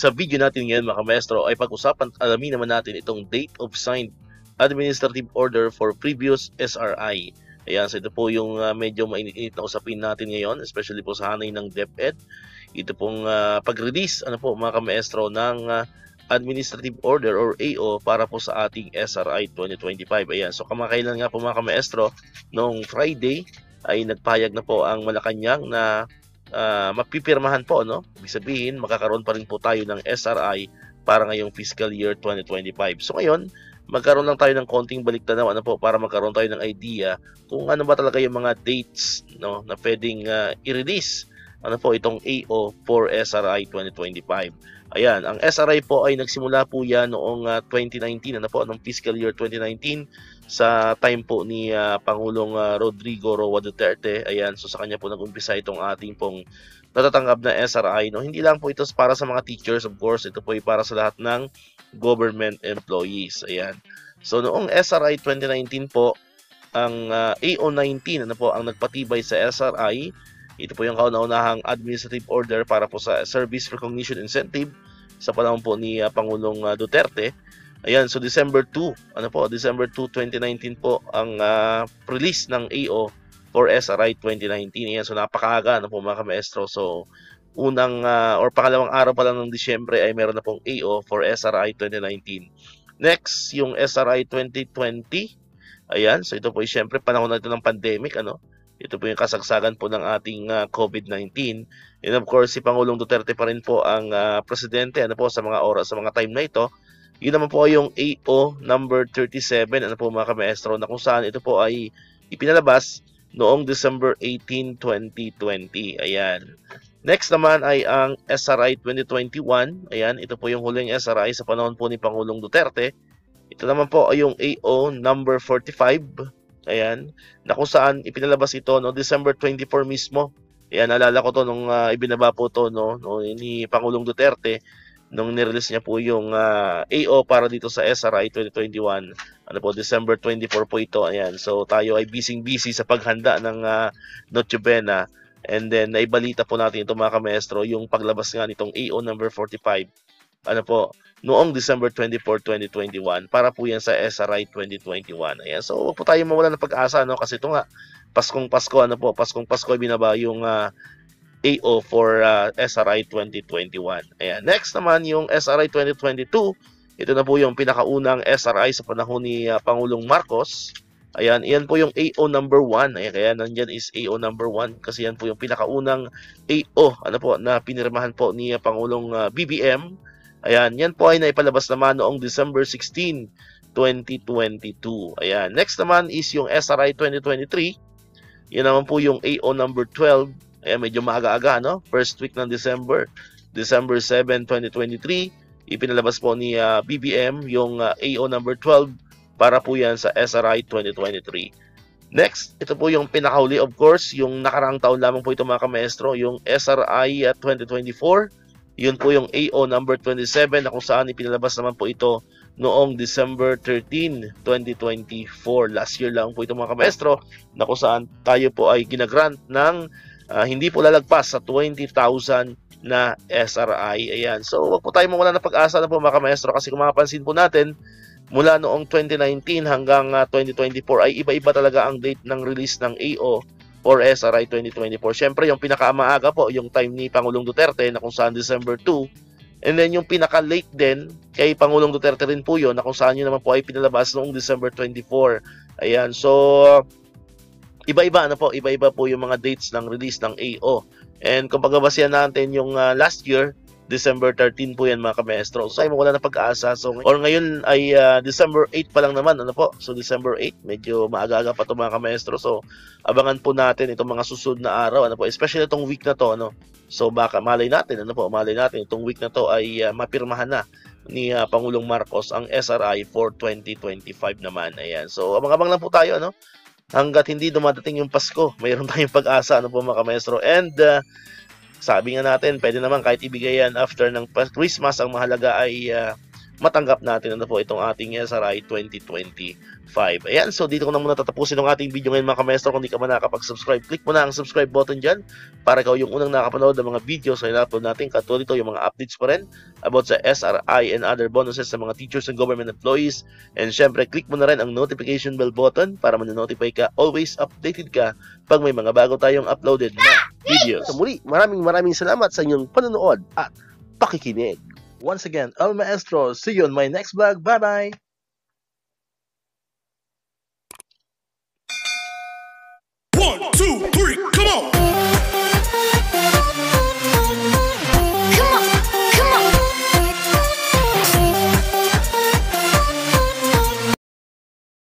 Sa video natin ngayon mga maestro ay pag-usapan alamin naman natin itong date of signed administrative order for previous SRI. Ayan, so ito po yung medyo mainit na usapin natin ngayon, especially po sa hanay ng DepEd. Ito pong pag-release po mga maestro ng administrative order or AO para po sa ating SRI 2025. Ayan, so kamakailan nga po mga maestro, noong Friday ay nagpahayag na po ang Malacanang na mapipirmahan po, no? Ibig sabihin, magkakaroon pa rin po tayo ng SRI para ngayong fiscal year 2025. So ngayon, magkaroon lang tayo ng konting baliktanaw po para magkaroon tayo ng idea kung ano ba talaga yung mga dates, no, na pwedeng i-release po itong AO for SRI 2025. Ayan, ang SRI po ay nagsimula po yan noong 2019, noong fiscal year 2019 sa time po ni Pangulong Rodrigo Roa Duterte. Ayan, so sa kanya po nag-umpisa itong ating pong natatanggap na SRI. No? Hindi lang po ito para sa mga teachers, of course, ito po ay para sa lahat ng government employees. Ayan. So noong SRI 2019 po, ang AO19 ang nagpatibay sa SRI. Ito po yung kauna-unahang administrative order para po sa Service Recognition Incentive sa panahon po ni Pangulong Duterte. Ayan, so December 2, December 2, 2019 po ang release ng AO for SRI 2019. Ayan, so napakaaga po mga maestro. So unang or pangalawang araw pa lang ng Disyembre ay meron na pong AO for SRI 2019. Next, yung SRI 2020. Ayan, so ito po ay syempre panahon na ito ng pandemic, Ito po yung kasagsagan po ng ating COVID-19. And of course, si Pangulong Duterte pa rin po ang presidente sa mga oras, sa mga time na ito. Yun naman po yung AO number 37, po mga maestro, na kung saan ito po ay ipinalabas noong December 18, 2020. Ayan. Next naman ay ang SRI 2021. Ayan, ito po yung huling SRI sa panahon po ni Pangulong Duterte. Ito naman po ay yung AO number 45. Ayan, na kung saan ipinalabas ito no December 24 mismo. Ayan, naalala ko to nung ibinaba po to ni Pangulong Duterte nung nirelease niya po yung AO para dito sa SRI 2021. December 24 po ito. Ayan, so tayo ay busy sa paghanda ng Noche Buena. And then naibalita po natin ito mga maestro, yung paglabas nga nitong AO number 45. Noong December 24, 2021 para po yan sa SRI 2021. Ayan. So, huwag po tayo mawala ng pag-asa, kasi ito nga, Paskong Pasko, Paskong Pasko, binaba yung AO for SRI 2021. Ayan. Next naman, yung SRI 2022. Ito na po yung pinakaunang SRI sa panahon ni Pangulong Marcos. Ayan, iyan po yung AO number 1. Ayan, kaya nandyan is AO number 1 kasi yan po yung pinakaunang AO na pinirmahan po ni Pangulong BBM. Ayan, yan po ay naipalabas naman noong December 16, 2022. Ayan, next naman is yung SRI 2023. Yan naman po yung AO number 12. Ayan, medyo maaga-aga, First week ng December. December 7, 2023. Ipinalabas po ni BBM yung AO number 12 para po yan sa SRI 2023. Next, ito po yung pinakahuli, of course, yung nakaraang taon lamang po ito mga maestro, yung SRI 2024. Yun po yung AO number 27 na kung saan ipinalabas naman po ito noong December 13, 2024. Last year lang po ito mga maestro, na kung saan tayo po ay ginagrant ng hindi po lalagpas sa 20,000 na SRI. Ayan. So, wag po tayo mawala ng pag-asa po mga maestro kasi kung makapansin po natin, mula noong 2019 hanggang 2024 ay iba-iba talaga ang date ng release ng AO or SRI 2024. Siyempre, yung pinakamaaga po, yung time ni Pangulong Duterte na kung saan December 2. And then yung pinaka-late din kay Pangulong Duterte rin po yun na kung saan yun naman po ay pinalabas noong December 24. Ayan, so iba-iba iba-iba po yung mga dates ng release ng AO. And kung pagbabasihan natin yung last year, December 13 po yan mga maestro. So ay mawala na pag-asa. So or ngayon ay December 8 pa lang naman, So December 8, medyo maaga-aga pa 'to mga maestro. So abangan po natin itong mga susunod na araw, especially itong week na 'to, So baka malay natin, malay natin itong week na 'to ay mapirmahan na ni Pangulong Marcos ang SRI for 2025 naman. Ayan. So abang-abang lang po tayo, Hangga't hindi dumadating yung Pasko, mayroon tayong pag-asa, po mga maestro. And sabi nga natin, pwede naman kahit ibigay yan after ng Christmas. Ang mahalaga ay matanggap natin ano po itong ating SRI 2025. Ayan, so dito ko na muna tatapusin ang ating video ngayon mga kamestro. Kung di ka man nakapag-subscribe, click mo na ang subscribe button dyan para ikaw yung unang nakapanood ng mga videos na in-upload natin. Katulad ito yung mga updates pa rin about sa SRI and other bonuses sa mga teachers and government employees. And syempre, click mo na rin ang notification bell button para man-notify ka, always updated ka pag may mga bago tayong uploaded na videos. So muli, maraming salamat sa inyong panonood at pakikinig. Once again, El Maestro. See you on my next vlog. Bye-bye!